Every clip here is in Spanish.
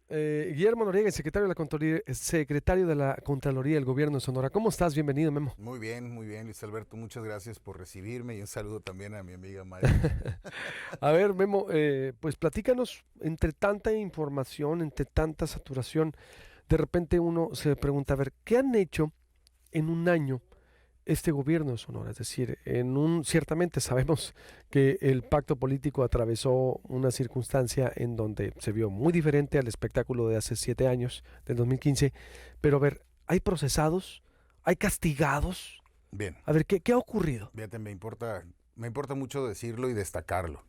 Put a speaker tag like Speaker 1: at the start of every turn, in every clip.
Speaker 1: Guillermo Noriega, secretario de la Contraloría del Gobierno de Sonora. ¿Cómo estás? Bienvenido, Memo.
Speaker 2: Muy bien, Luis Alberto, muchas gracias por recibirme y un saludo también a mi amiga Mayra.
Speaker 1: A ver, Memo, pues platícanos, entre tanta información, entre tanta saturación, de repente uno se pregunta, a ver, ¿qué han hecho en un año este gobierno de Sonora? Es decir, ciertamente sabemos que el pacto político atravesó una circunstancia en donde se vio muy diferente al espectáculo de hace 7 años, del 2015, pero a ver, ¿hay procesados? ¿Hay castigados?
Speaker 2: Bien,
Speaker 1: A ver, ¿qué ha ocurrido?
Speaker 2: fíjate, me importa mucho decirlo y destacarlo.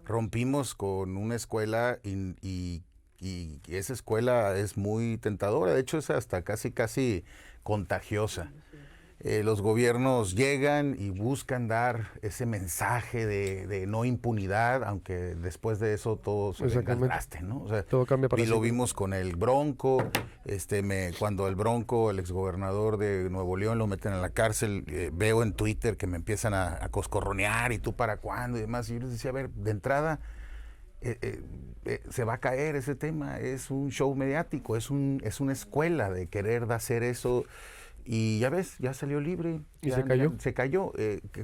Speaker 2: Rompimos con una escuela y esa escuela es muy tentadora, de hecho es hasta casi contagiosa. Los gobiernos llegan y buscan dar ese mensaje de no impunidad, aunque después de eso todo se venga al
Speaker 1: Exactamente.
Speaker 2: traste, ¿no? O sea,
Speaker 1: Todo cambia para
Speaker 2: y lo
Speaker 1: siempre.
Speaker 2: vimos con el Bronco, cuando el Bronco, el exgobernador de Nuevo León, lo meten en la cárcel, veo en Twitter que me empiezan a coscorronear y tú para cuándo y demás, y yo les decía, a ver, de entrada, se va a caer ese tema, es un show mediático, es una escuela de querer hacer eso. Y ya ves, ya salió libre.
Speaker 1: Y se cayó.
Speaker 2: Se cayó.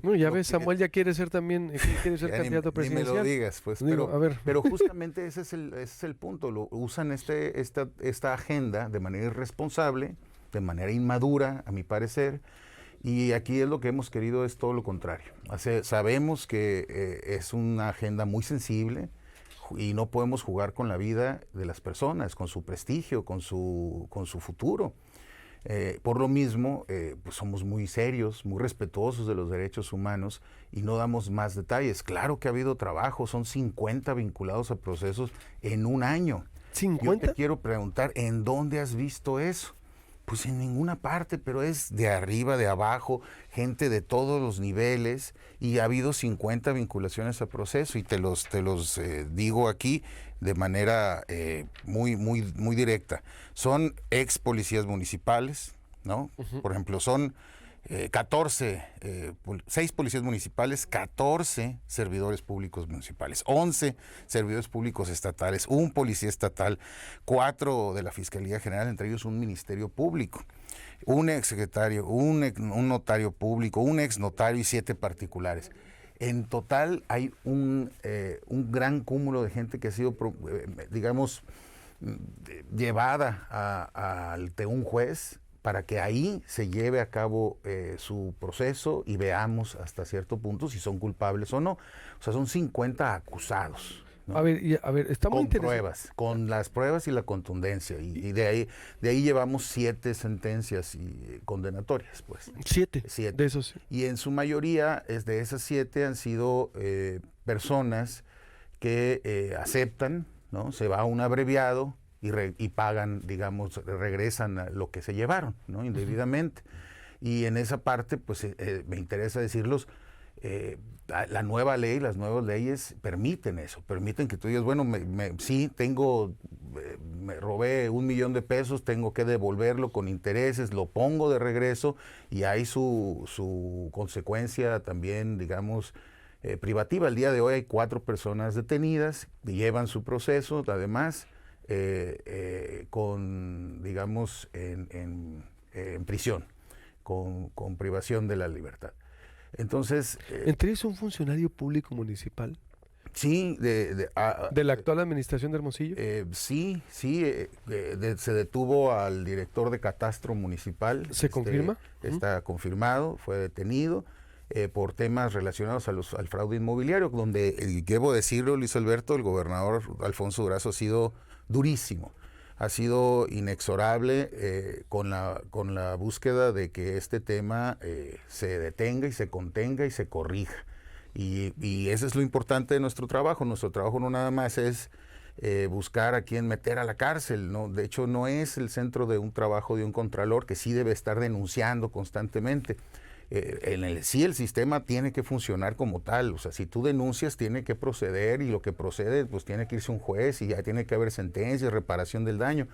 Speaker 1: No, ya ves, Samuel ya quiere ser también, quiere ser
Speaker 2: Ya
Speaker 1: candidato
Speaker 2: ni me lo
Speaker 1: presidencial.
Speaker 2: digas, pues.
Speaker 1: Digo, a ver,
Speaker 2: Pero justamente ese es el punto. Usan esta agenda de manera irresponsable, de manera inmadura, a mi parecer. Y aquí es lo que hemos querido, es todo lo contrario. Sabemos que es una agenda muy sensible y no podemos jugar con la vida de las personas, con su prestigio, con su futuro. Por lo mismo, pues somos muy serios, muy respetuosos de los derechos humanos y no damos más detalles. Claro que ha habido trabajo, son 50 vinculados a procesos en un año. Yo te
Speaker 1: ¿50?
Speaker 2: quiero preguntar, ¿en dónde has visto eso? Pues en ninguna parte, pero es de arriba, de abajo, gente de todos los niveles, y ha habido 50 vinculaciones a proceso, y te los digo aquí de manera muy directa. Son ex policías municipales, ¿no?
Speaker 1: Ujú.
Speaker 2: Por ejemplo, son 14, 6 policías municipales, 14 servidores públicos municipales, 11 servidores públicos estatales, un policía estatal, 4 de la Fiscalía General, entre ellos un ministerio público, un exsecretario, un notario público, un exnotario y 7 particulares. En total hay un gran cúmulo de gente que ha sido, digamos, llevada ante un juez para que ahí se lleve a cabo su proceso y veamos hasta cierto punto si son culpables o no. O sea, son 50 acusados,
Speaker 1: A
Speaker 2: ¿no?
Speaker 1: ver, a ver, está muy
Speaker 2: Con
Speaker 1: interesante.
Speaker 2: pruebas, con las pruebas y la contundencia. Y de ahí llevamos 7 sentencias condenatorias, pues.
Speaker 1: 7 de
Speaker 2: 7.
Speaker 1: esos.
Speaker 2: Y en su mayoría, de esas 7 han sido personas que aceptan, ¿no? Se va a un abreviado y pagan, digamos, regresan a lo que se llevaron, ¿no? Indebidamente. Y en esa parte, pues me interesa decirlos, la nueva ley, las nuevas leyes permiten eso, permiten que tú digas, bueno, sí, me robé $1,000,000, tengo que devolverlo con intereses, lo pongo de regreso y hay su consecuencia también, digamos, privativa. El día de hoy hay 4 personas detenidas, llevan su proceso, además, digamos, en prisión, con privación de la libertad. Entonces,
Speaker 1: Entre ellos un funcionario público municipal
Speaker 2: sí,
Speaker 1: de la actual administración de Hermosillo.
Speaker 2: se detuvo al director de catastro municipal,
Speaker 1: ¿Se confirma? Ujú.
Speaker 2: está confirmado, fue detenido por temas relacionados al fraude inmobiliario, donde, debo decirlo, Luis Alberto, el gobernador Alfonso Durazo ha sido durísimo, ha sido inexorable con la búsqueda de que este tema se detenga y se contenga y se corrija. Y eso es lo importante de nuestro trabajo. Nuestro trabajo no nada más es buscar a quién meter a la cárcel, ¿no? De hecho, no es el centro de un trabajo de un contralor que sí debe estar denunciando constantemente. Sí, el sistema tiene que funcionar como tal. O sea, si tú denuncias, tiene que proceder, y lo que procede, pues tiene que irse un juez y ya tiene que haber sentencia y reparación del daño.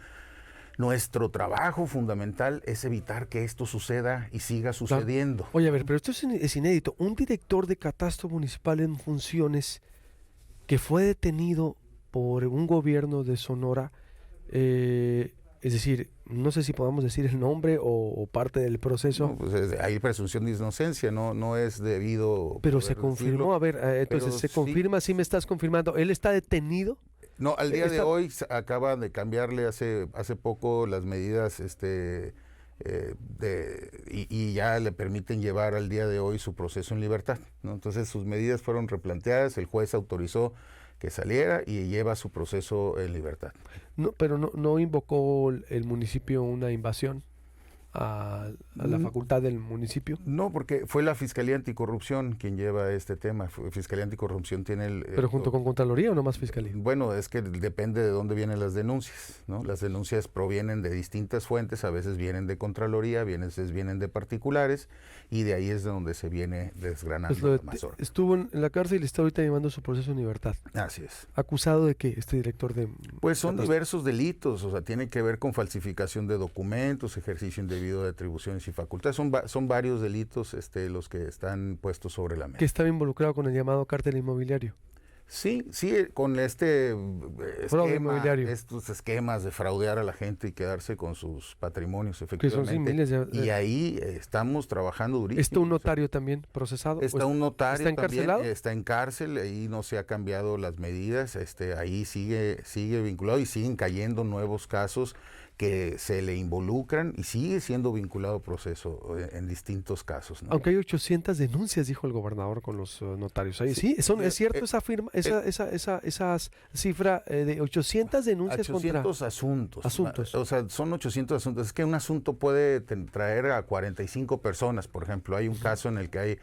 Speaker 2: Nuestro trabajo fundamental es evitar que esto suceda y siga
Speaker 1: Claro.
Speaker 2: sucediendo,
Speaker 1: Oye, a ver,
Speaker 2: ¿no?
Speaker 1: pero esto es inédito. Un director de catastro municipal en funciones que fue detenido por un gobierno de Sonora, Es decir, no sé si podamos decir el nombre o parte del proceso.
Speaker 2: No, pues hay presunción de inocencia, no es debido.
Speaker 1: Pero se confirmó, a ver, entonces se confirma, sí me estás confirmando, ¿él está detenido?
Speaker 2: No, al día de hoy acaba de cambiarle hace poco las medidas y ya le permiten llevar al día de hoy su proceso en libertad, ¿no? Entonces sus medidas fueron replanteadas, el juez autorizó que saliera y lleva su proceso en libertad.
Speaker 1: No, pero no invocó el municipio una invasión a la facultad del municipio.
Speaker 2: No, porque fue la Fiscalía Anticorrupción quien lleva este tema. Fiscalía Anticorrupción tiene
Speaker 1: ¿Pero junto con Contraloría o no más Fiscalía?
Speaker 2: Bueno, es que depende de dónde vienen las denuncias, ¿no? Las denuncias provienen de distintas fuentes, a veces vienen de Contraloría, a veces vienen de particulares, y de ahí es de donde se viene desgranando
Speaker 1: pues
Speaker 2: la mazorca.
Speaker 1: Estuvo en la cárcel y está ahorita llevando su proceso en libertad.
Speaker 2: Así es.
Speaker 1: ¿Acusado de qué, este director de...?
Speaker 2: Pues son diversos delitos, o sea, tiene que ver con falsificación de documentos, ejercicio indebido de atribuciones y facultades. Son varios delitos los que están puestos sobre la mesa.
Speaker 1: ¿Que estaba involucrado con el llamado cártel inmobiliario?
Speaker 2: Sí, con
Speaker 1: fraude inmobiliario.
Speaker 2: Estos esquemas de fraudear a la gente y quedarse con sus patrimonios, efectivamente. Y ahí estamos trabajando durísimo.
Speaker 1: ¿Está un notario también procesado?
Speaker 2: Está un notario
Speaker 1: ¿Está encarcelado?
Speaker 2: También, está en cárcel, ahí no se ha cambiado las medidas, ahí sigue vinculado y siguen cayendo nuevos casos que se le involucran y sigue siendo vinculado al proceso en distintos casos, ¿no?
Speaker 1: Aunque hay 800 denuncias, dijo el gobernador con los notarios. Ahí, sí, ¿es cierto esa firma, esa cifra de 800 denuncias
Speaker 2: 800 asuntos. O sea, son 800 asuntos. Es que un asunto puede traer a 45 personas, por ejemplo. Hay un caso en el que hay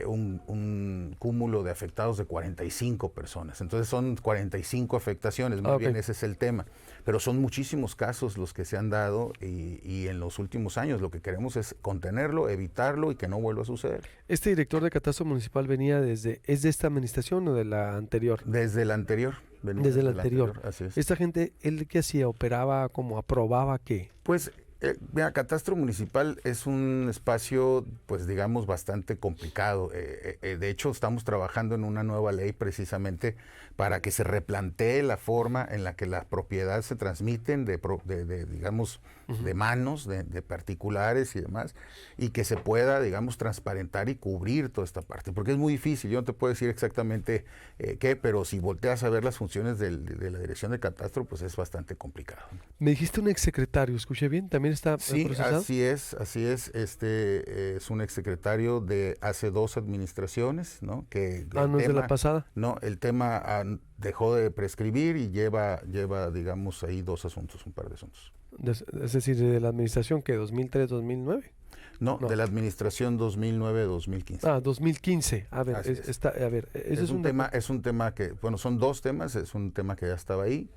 Speaker 2: un cúmulo de afectados de 45 personas. Entonces son 45 afectaciones, más bien ese es el tema. Pero son muchísimos casos los que se han dado y en los últimos años lo que queremos es contenerlo, evitarlo y que no vuelva a suceder.
Speaker 1: ¿Este director de catastro municipal venía ¿es de esta administración o de la anterior?
Speaker 2: Desde la anterior.
Speaker 1: Desde la anterior.
Speaker 2: Así es.
Speaker 1: ¿Esta gente, él qué hacía? ¿Operaba como aprobaba qué?
Speaker 2: Pues mira, catastro municipal es un espacio, pues digamos, bastante complicado. De hecho, estamos trabajando en una nueva ley precisamente para que se replantee la forma en la que las propiedades se transmiten digamos, de manos, de particulares y demás, y que se pueda, digamos, transparentar y cubrir toda esta parte. Porque es muy difícil, yo no te puedo decir exactamente qué, pero si volteas a ver las funciones de la dirección de catastro, pues es bastante complicado.
Speaker 1: Me dijiste un exsecretario, ¿escuché bien? ¿También está procesado?
Speaker 2: Sí, así es. Es un exsecretario de hace 2 administraciones, ¿no?
Speaker 1: ¿No es de la pasada?
Speaker 2: No, el tema dejó de prescribir y lleva, digamos, ahí 2 asuntos, un par de asuntos.
Speaker 1: Es decir, de la administración que 2003-2009.
Speaker 2: No, de la administración 2009-2015.
Speaker 1: 2015. A ver,
Speaker 2: es un tema que, bueno, son 2 temas, es un tema que ya estaba ahí.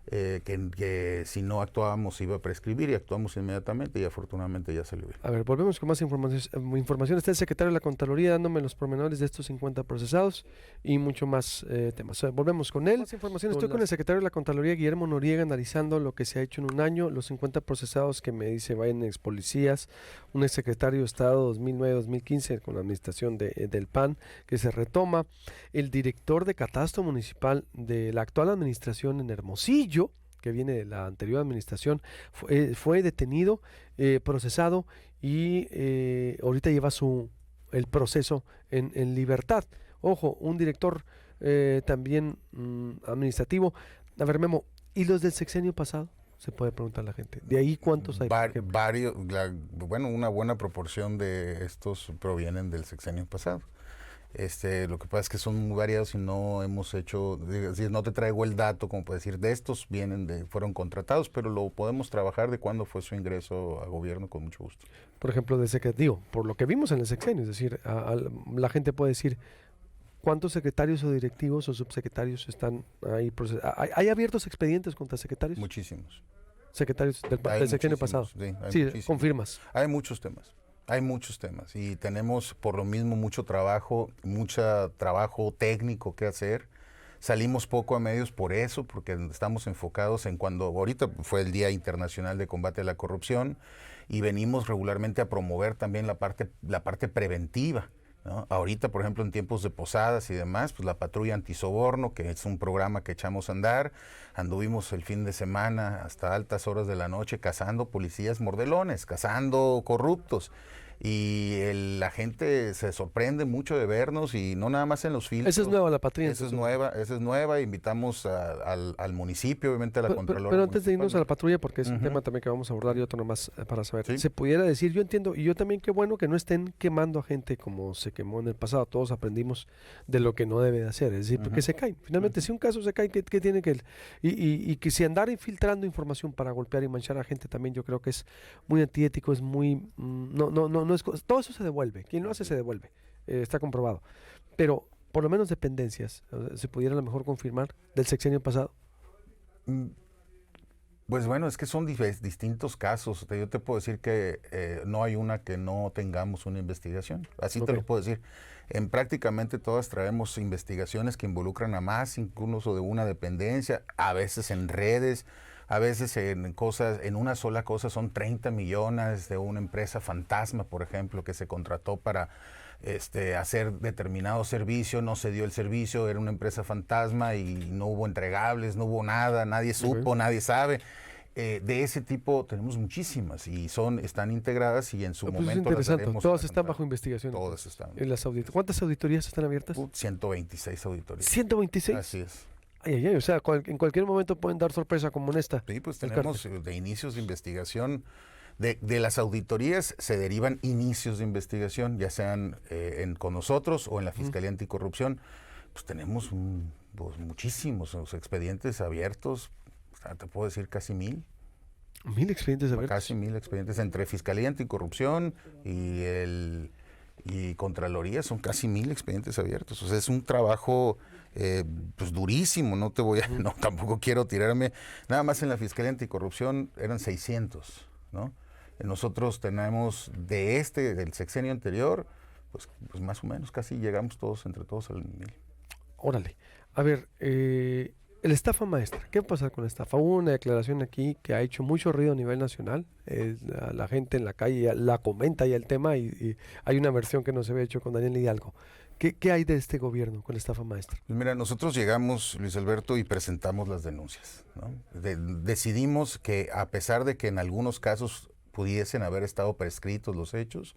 Speaker 2: Que si no actuábamos iba a prescribir y actuamos inmediatamente y afortunadamente ya salió bien.
Speaker 1: A ver, volvemos con más información. Está el secretario de la Contraloría dándome los pormenores de estos 50 procesados y mucho más temas. Volvemos con él. Más información. Estoy con el secretario de la Contraloría, Guillermo Noriega, analizando lo que se ha hecho en un año, los 50 procesados que me dice vayan ex policías, un exsecretario de Estado 2009-2015 con la administración del PAN que se retoma, el director de catastro municipal de la actual administración en Hermosillo, que viene de la anterior administración, fue detenido, procesado y ahorita lleva el proceso en libertad. Ojo, un director también administrativo. A ver, Memo, ¿y los del sexenio pasado? Se puede preguntar la gente. ¿De ahí cuántos hay?
Speaker 2: Varios, bueno, una buena proporción de estos provienen del sexenio pasado. Lo que pasa es que son muy variados y no hemos hecho, no te traigo el dato como para decir de estos fueron contratados, pero lo podemos trabajar de cuándo fue su ingreso a gobierno con mucho gusto.
Speaker 1: Por ejemplo, de secretario, por lo que vimos en el sexenio, es decir, la gente puede decir cuántos secretarios o directivos o subsecretarios están ahí procesados. ¿Hay abiertos expedientes contra secretarios?
Speaker 2: Muchísimos.
Speaker 1: Secretarios del sexenio pasado. Sí, confirmas.
Speaker 2: Hay muchos temas. Hay muchos temas y tenemos por lo mismo mucho trabajo técnico que hacer. Salimos poco a medios por eso, porque estamos enfocados en ahorita fue el Día Internacional de Combate a la Corrupción y venimos regularmente a promover también la parte preventiva, ¿no? Ahorita, por ejemplo, en tiempos de posadas y demás, pues la patrulla antisoborno, que es un programa que echamos a andar, anduvimos el fin de semana hasta altas horas de la noche cazando policías mordelones, cazando corruptos. Y la gente se sorprende mucho de vernos y no nada más en los filtros.
Speaker 1: Esa es nueva la patrulla.
Speaker 2: Esa es nueva. Invitamos al municipio, obviamente a la Contralora.
Speaker 1: Pero antes de irnos a la patrulla, porque es un
Speaker 2: Ujú.
Speaker 1: tema también que vamos a abordar y otro nomás para saber.
Speaker 2: Sí.
Speaker 1: Se pudiera decir, yo entiendo, y yo también qué bueno que no estén quemando a gente como se quemó en el pasado. Todos aprendimos de lo que no debe de hacer, es decir, porque se caen. Finalmente, si un caso se cae, ¿qué tiene que...? Y que si andar infiltrando información para golpear y manchar a gente también yo creo que es muy antiético, es muy... no es... Todo eso se devuelve. Quien lo hace se devuelve. Está comprobado. Pero por lo menos dependencias, se pudiera a lo mejor confirmar del sexenio pasado.
Speaker 2: Mm, Pues bueno, es que son distintos casos. Yo te puedo decir que no hay una que no tengamos una investigación. Así te
Speaker 1: Ok.
Speaker 2: lo puedo decir. En prácticamente todas traemos investigaciones que involucran a más, incluso de una dependencia, a veces en redes, a veces en cosas, en una sola cosa son 30 millones de una empresa fantasma, por ejemplo, que se contrató para hacer determinado servicio, no se dio el servicio, era una empresa fantasma y no hubo entregables, no hubo nada, nadie supo, nadie sabe. De ese tipo tenemos muchísimas y están integradas y en su
Speaker 1: Pues es
Speaker 2: momento las
Speaker 1: interesante.
Speaker 2: daremos
Speaker 1: Todas
Speaker 2: a
Speaker 1: están
Speaker 2: conocer.
Speaker 1: bajo investigación.
Speaker 2: Todas están.
Speaker 1: En las ¿Cuántas auditorías están abiertas?
Speaker 2: 126 auditorías.
Speaker 1: 126.
Speaker 2: Así es.
Speaker 1: Ay, ay, ay, o sea, en cualquier momento pueden dar sorpresa como en esta.
Speaker 2: Sí, pues
Speaker 1: el
Speaker 2: tenemos
Speaker 1: cártel.
Speaker 2: de inicios de investigación. De las auditorías se derivan inicios de investigación, ya sean con nosotros o en la Fiscalía Anticorrupción. Pues tenemos pues, muchísimos expedientes abiertos, o sea, te puedo decir casi 1000.
Speaker 1: 1000 expedientes abiertos.
Speaker 2: Casi 1000 expedientes entre Fiscalía Anticorrupción y Contraloría, son casi 1000 expedientes abiertos. O sea, es un trabajo pues durísimo, no te voy a, no, tampoco quiero tirarme. Nada más en la Fiscalía Anticorrupción eran 600, ¿no? Nosotros tenemos del sexenio anterior, pues más o menos, casi llegamos entre todos al 1000.
Speaker 1: Órale. A ver, la estafa maestra. ¿Qué va a pasar con la estafa? Hubo una declaración aquí que ha hecho mucho ruido a nivel nacional. La gente en la calle la comenta ya el tema y hay una versión que no se había hecho con Daniel Hidalgo. ¿Qué hay de este gobierno con la estafa maestra?
Speaker 2: Pues mira, nosotros llegamos, Luis Alberto, y presentamos las denuncias, ¿no? Decidimos que a pesar de que en algunos casos pudiesen haber estado prescritos los hechos,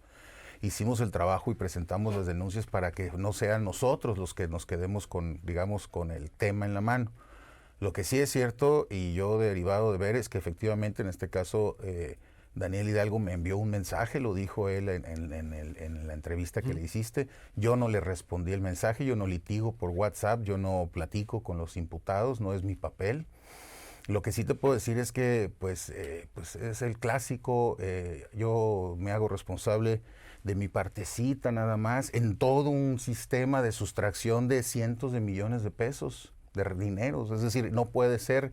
Speaker 2: hicimos el trabajo y presentamos las denuncias para que no sean nosotros los que nos quedemos con, digamos, con el tema en la mano. Lo que sí es cierto, y yo derivado de ver, es que efectivamente en este caso Daniel Hidalgo me envió un mensaje, lo dijo él en la entrevista que le hiciste. Yo no le respondí el mensaje, yo no litigo por WhatsApp, yo no platico con los imputados, no es mi papel. Lo que sí te puedo decir es que pues es el clásico, yo me hago responsable de mi partecita nada más en todo un sistema de sustracción de cientos de millones de pesos de dinero. Es decir, no puede ser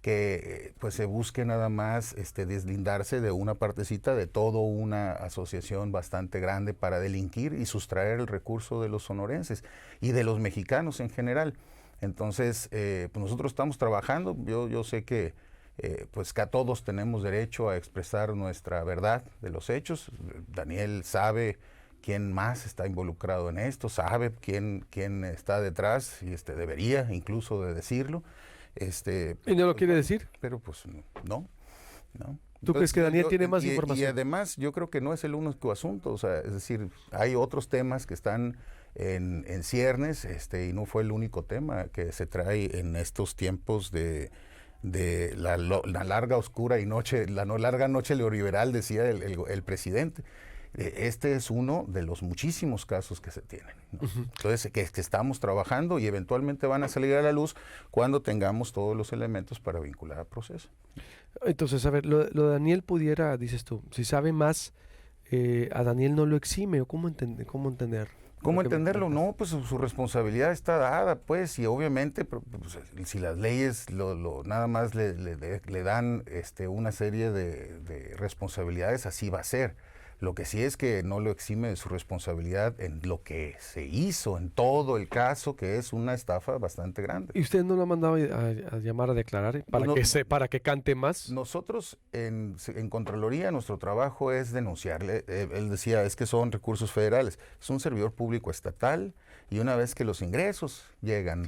Speaker 2: que pues se busque nada más deslindarse de una partecita de toda una asociación bastante grande para delinquir y sustraer el recurso de los sonorenses y de los mexicanos en general. Entonces, pues nosotros estamos trabajando. Yo sé que pues que a todos tenemos derecho a expresar nuestra verdad de los hechos. Daniel sabe quién más está involucrado en esto, sabe quién está detrás y debería incluso de decirlo.
Speaker 1: ¿Y no lo quiere decir?
Speaker 2: Pero pues no.
Speaker 1: ¿Tú crees que Daniel tiene más información?
Speaker 2: Y además yo creo que no es el único asunto, o sea, es decir, hay otros temas que están en ciernes, y no fue el único tema que se trae en estos tiempos de la larga oscura y noche, larga noche neoliberal, decía el presidente. Este es uno de los muchísimos casos que se tienen, ¿no? Entonces, que estamos trabajando y eventualmente van a salir a la luz cuando tengamos todos los elementos para vincular al proceso.
Speaker 1: Entonces, a ver, lo de Daniel pudiera, dices tú, si sabe más, a Daniel no lo exime, o cómo entender.
Speaker 2: ¿Cómo entenderlo? No, pues su responsabilidad está dada, pues, y obviamente, pues, si las leyes nada más le dan una serie de responsabilidades, así va a ser. Lo que sí es que no lo exime de su responsabilidad en lo que se hizo, en todo el caso, que es una estafa bastante grande.
Speaker 1: ¿Y usted no lo ha mandado a llamar a declarar para que cante más?
Speaker 2: Nosotros en Contraloría, nuestro trabajo es denunciarle. Él decía, es que son recursos federales. Es un servidor público estatal y una vez que los ingresos llegan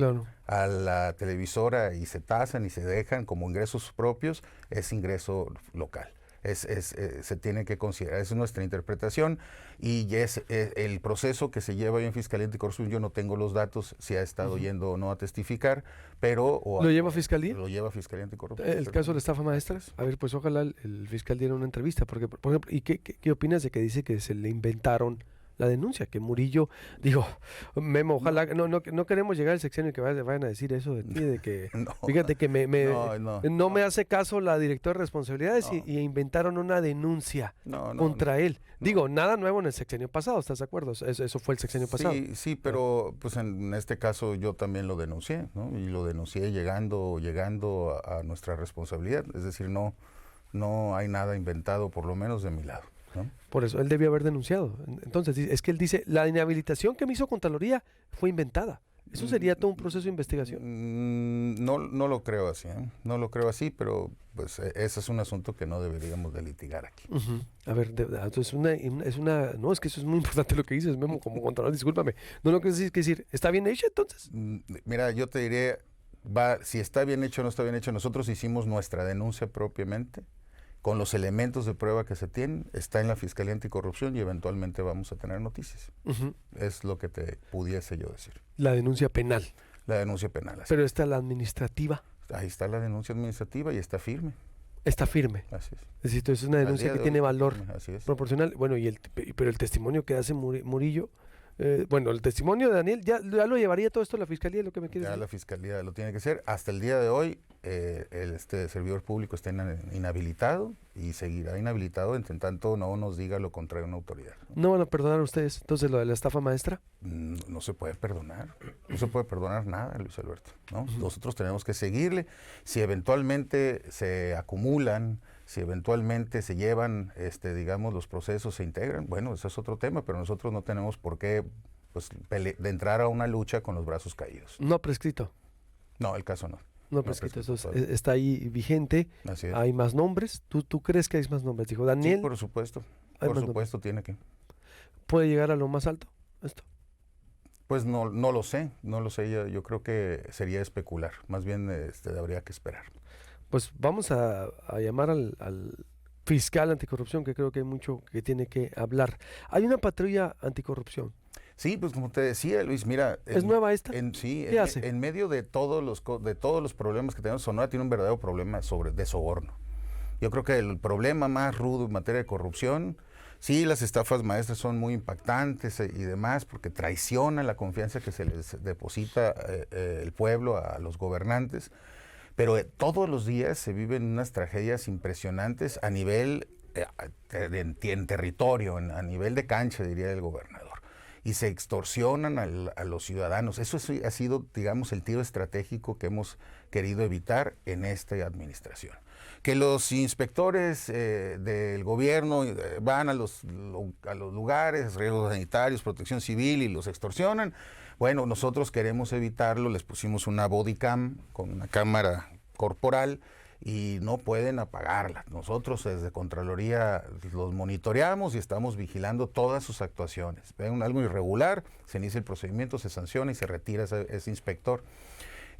Speaker 2: a la televisora y se tasan y se dejan como ingresos propios, es ingreso local. Se tiene que considerar, es nuestra interpretación y es el proceso que se lleva en Fiscalía Anticorrupción. Yo no tengo los datos si ha estado yendo o no a testificar, pero...
Speaker 1: ¿Lo lleva Fiscalía?
Speaker 2: Lo lleva Fiscalía Anticorrupción.
Speaker 1: ¿El caso de la estafa maestra? A ver, pues ojalá el fiscal diera una entrevista, porque, por ejemplo, ¿y qué opinas de que dice que se le inventaron la denuncia? Que Murillo, digo, Memo, ojalá, no queremos llegar al sexenio y que vayan a decir eso de ti, de que, fíjate que no me hace caso la directora de responsabilidades y inventaron una denuncia contra él. Digo, nada nuevo en el sexenio pasado, ¿estás de acuerdo? Eso fue el sexenio pasado.
Speaker 2: Sí, pero pues en este caso yo también lo denuncié, ¿no? Y lo denuncié llegando a nuestra responsabilidad, es decir, no hay nada inventado, por lo menos de mi lado, ¿no?
Speaker 1: Por eso, él debió haber denunciado. Entonces, es que él dice, la inhabilitación que me hizo Contraloría fue inventada. ¿Eso sería todo un proceso de investigación?
Speaker 2: No lo creo así, ¿eh? No lo creo así, pero pues ese es un asunto que no deberíamos de litigar aquí.
Speaker 1: A ver, entonces no, es que eso es muy importante lo que dices, Memo, como Contralor, discúlpame. No lo que decir, ¿está bien hecho entonces?
Speaker 2: Mira, yo te diré, si está bien hecho o no está bien hecho, nosotros hicimos nuestra denuncia propiamente, con los elementos de prueba que se tienen, está en la Fiscalía Anticorrupción y eventualmente vamos a tener noticias. Es lo que te pudiese yo decir.
Speaker 1: La denuncia penal.
Speaker 2: La denuncia penal.
Speaker 1: Pero está la administrativa.
Speaker 2: Ahí está la denuncia administrativa y está firme.
Speaker 1: Está firme.
Speaker 2: Así es.
Speaker 1: Es decir, es una denuncia que tiene valor proporcional. Bueno, pero el testimonio que hace Murillo, bueno, el testimonio de Daniel, ¿ya lo llevaría todo esto a la Fiscalía, lo que me quieres decir?
Speaker 2: Ya la Fiscalía lo tiene que hacer. Hasta el día de hoy, este servidor público está inhabilitado y seguirá inhabilitado en tanto no nos diga lo contrario una autoridad.
Speaker 1: ¿No van a perdonar ustedes entonces lo de la estafa maestra?
Speaker 2: No se puede perdonar. No se puede perdonar nada, Luis Alberto, ¿no? Nosotros tenemos que seguirle. Si eventualmente se acumulan, si eventualmente se llevan, digamos, los procesos se integran, bueno, ese es otro tema, pero nosotros no tenemos por qué pues, de entrar a una lucha con los brazos caídos.
Speaker 1: No ha prescrito.
Speaker 2: No, el caso no.
Speaker 1: No ha prescrito, eso está ahí vigente.
Speaker 2: Así es.
Speaker 1: ¿Hay más nombres? ¿Tú crees que hay más nombres? Dijo Daniel.
Speaker 2: Sí, por supuesto. Por supuesto tiene que.
Speaker 1: ¿Puede llegar a lo más alto esto?
Speaker 2: Pues no lo sé, yo creo que sería especular, más bien habría que esperar.
Speaker 1: Pues vamos a llamar al fiscal anticorrupción, que creo que hay mucho que tiene que hablar. Hay una patrulla anticorrupción.
Speaker 2: Sí, pues como te decía, Luis, mira...
Speaker 1: ¿Es nueva esta?
Speaker 2: ¿Qué hace? En medio de todos los problemas que tenemos, Sonora tiene un verdadero problema de soborno. Yo creo que el problema más rudo en materia de corrupción, sí, las estafas maestras son muy impactantes y demás, porque traicionan la confianza que se les deposita el pueblo a los gobernantes, pero todos los días se viven unas tragedias impresionantes a nivel, en territorio, a nivel de cancha, diría el gobernador. Y se extorsionan a los ciudadanos. Eso ha sido, digamos, el tiro estratégico que hemos querido evitar en esta administración. Que los inspectores del gobierno van a los lugares, riesgos sanitarios, protección civil y los extorsionan. Bueno, nosotros queremos evitarlo, les pusimos una body cam con una cámara corporal y no pueden apagarla. Nosotros desde Contraloría los monitoreamos y estamos vigilando todas sus actuaciones. Ven algo irregular, se inicia el procedimiento, se sanciona y se retira ese inspector.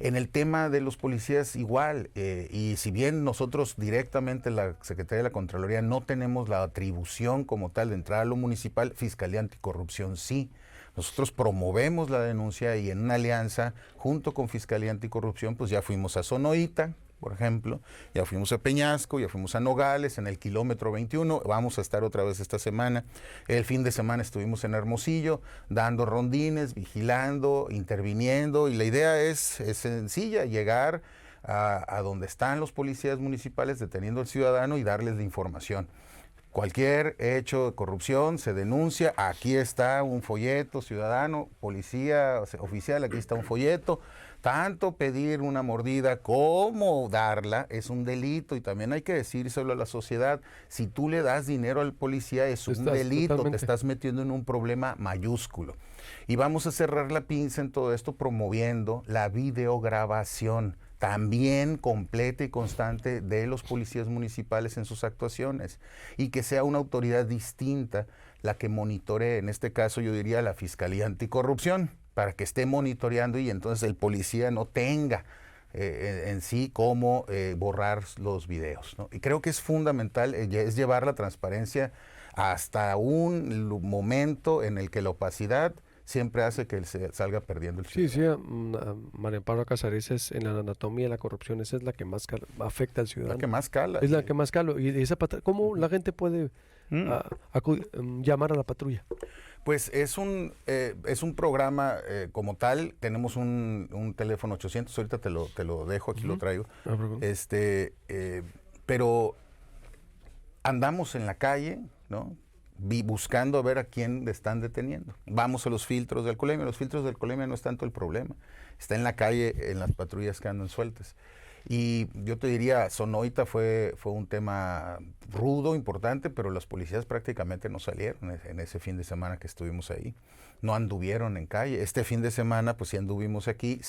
Speaker 2: En el tema de los policías igual, y si bien nosotros directamente, la Secretaría de la Contraloría, no tenemos la atribución como tal de entrar a lo municipal, Fiscalía Anticorrupción sí. Nosotros promovemos la denuncia y en una alianza junto con Fiscalía Anticorrupción, pues ya fuimos a Sonoita, por ejemplo, ya fuimos a Peñasco, ya fuimos a Nogales, en el kilómetro 21, vamos a estar otra vez esta semana. El fin de semana estuvimos en Hermosillo, dando rondines, vigilando, interviniendo, y la idea es sencilla, llegar a donde están los policías municipales deteniendo al ciudadano y darles la información. Cualquier hecho de corrupción se denuncia, aquí está un folleto, ciudadano, policía, oficial, aquí está un folleto, Tanto pedir una mordida como darla es un delito, y también hay que decírselo a la sociedad. Si tú le das dinero al policía es un delito, te estás metiendo en un problema mayúsculo. Y vamos a cerrar la pinza en todo esto promoviendo la videograbación también completa y constante de los policías municipales en sus actuaciones, y que sea una autoridad distinta la que monitoree, en este caso yo diría la Fiscalía Anticorrupción, para que esté monitoreando y entonces el policía no tenga en sí cómo borrar los videos, ¿no? Y creo que es fundamental, es llevar la transparencia hasta un momento en el que la opacidad siempre hace que se salga perdiendo el ciudadano.
Speaker 1: Sí, María Amparo Casares es en la anatomía de la corrupción, esa es la que más afecta al ciudadano.
Speaker 2: La que más cala.
Speaker 1: Es la que más cala. Y esa ¿cómo la gente puede llamar a la patrulla?
Speaker 2: Pues es un programa como tal. Tenemos un teléfono 800, ahorita te lo dejo, aquí lo traigo. Pero andamos en la calle, ¿no? Buscando a ver a quién están deteniendo. Vamos a los filtros de alcoholemia. Los filtros de alcoholemia no es tanto el problema. Está en la calle, en las patrullas que andan sueltas. Y yo te diría, Sonoita fue un tema rudo, importante, pero los policías prácticamente no salieron en ese fin de semana que estuvimos ahí. No anduvieron en calle. Este fin de semana, pues sí anduvimos aquí.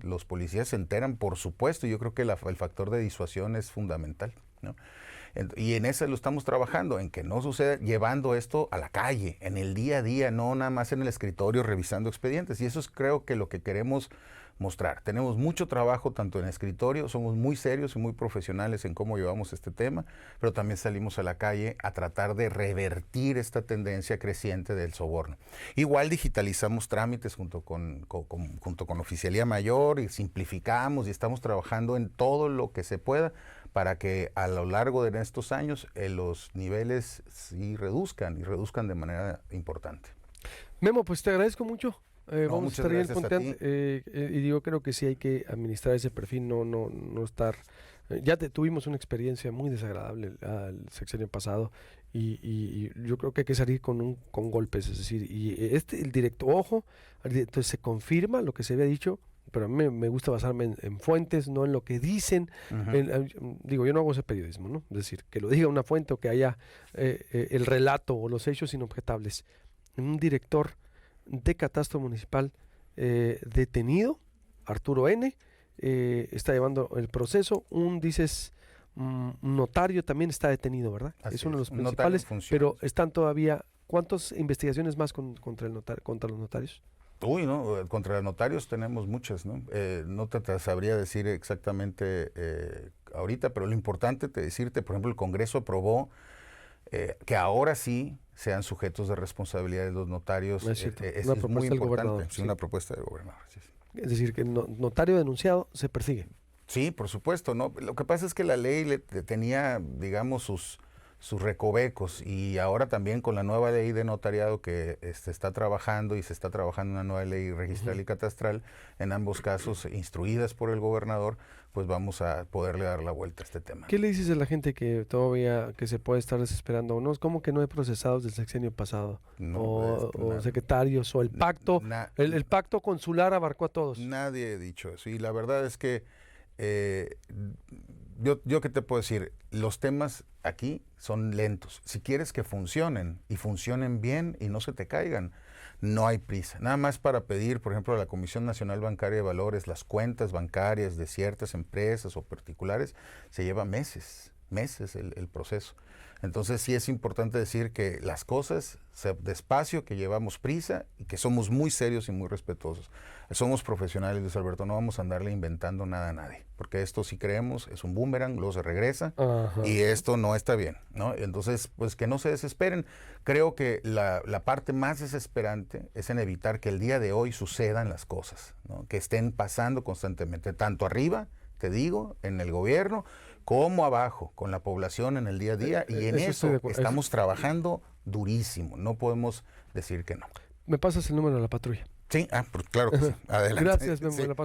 Speaker 2: Los policías se enteran, por supuesto. Yo creo que el factor de disuasión es fundamental, ¿no? Y en eso lo estamos trabajando, en que no suceda, llevando esto a la calle, en el día a día, no nada más en el escritorio revisando expedientes. Y eso es, creo que, lo que queremos mostrar. Tenemos mucho trabajo tanto en escritorio, somos muy serios y muy profesionales en cómo llevamos este tema, pero también salimos a la calle a tratar de revertir esta tendencia creciente del soborno. Igual digitalizamos trámites junto con Oficialía Mayor, y simplificamos, y estamos trabajando en todo lo que se pueda para que a lo largo de estos años los niveles sí reduzcan de manera importante.
Speaker 1: Memo, pues te agradezco mucho. Vamos a estar bien
Speaker 2: contentos.
Speaker 1: Y yo creo que sí hay que administrar ese perfil, no estar... ya tuvimos una experiencia muy desagradable al sexenio pasado, y yo creo que hay que salir con golpes, es decir, el director, ojo, entonces se confirma lo que se había dicho, pero a mí me gusta basarme en fuentes, no en lo que dicen. Digo, yo no hago ese periodismo, ¿no? Es decir, que lo diga una fuente o que haya el relato o los hechos inobjetables. Un director de catastro municipal detenido, Arturo N., está llevando el proceso. Un notario también está detenido, ¿verdad?
Speaker 2: Así
Speaker 1: es uno de los principales, pero
Speaker 2: sí.
Speaker 1: Están todavía... ¿Cuántas investigaciones más contra los notarios?
Speaker 2: Uy, no, contra los notarios tenemos muchas, ¿no? No te sabría decir exactamente ahorita, pero lo importante decirte, por ejemplo, el Congreso aprobó que ahora sí sean sujetos de responsabilidad de los notarios.
Speaker 1: Es
Speaker 2: muy importante.
Speaker 1: Sí.
Speaker 2: Una propuesta del gobernador. Sí.
Speaker 1: Es decir, que el notario denunciado se persigue.
Speaker 2: Sí, por supuesto, ¿no? Lo que pasa es que la ley tenía, digamos, sus recovecos, y ahora también con la nueva ley de notariado que está trabajando, y se está trabajando una nueva ley registral y catastral, en ambos casos instruidas por el gobernador, pues vamos a poderle dar la vuelta a este tema.
Speaker 1: ¿Qué le dices a la gente que todavía se puede estar desesperando? ¿No? ¿Cómo que no hay procesados del sexenio pasado?
Speaker 2: No,
Speaker 1: o secretarios, o el pacto, el pacto consular abarcó a todos.
Speaker 2: Nadie ha dicho eso, y la verdad es que yo qué te puedo decir, los temas aquí son lentos. Si quieres que funcionen, y funcionen bien, y no se te caigan, no hay prisa. Nada más para pedir, por ejemplo, a la Comisión Nacional Bancaria de Valores las cuentas bancarias de ciertas empresas o particulares, se lleva meses el proceso. Entonces sí es importante decir que las cosas despacio, que llevamos prisa, y que somos muy serios y muy respetuosos. Somos profesionales, Luis Alberto, no vamos a andarle inventando nada a nadie, porque esto, si creemos, es un boomerang, luego se regresa. Ajá. Y esto no está bien, ¿no? Entonces, pues que no se desesperen. Creo que la parte más desesperante es en evitar que el día de hoy sucedan las cosas, ¿no? Que estén pasando constantemente, tanto arriba, te digo, en el gobierno, como abajo, con la población en el día a día, y en eso estamos trabajando durísimo. No podemos decir que no.
Speaker 1: ¿Me pasas el número de la patrulla?
Speaker 2: Sí, pues claro que sí. Adelante.
Speaker 1: Gracias, Memo.
Speaker 2: Sí.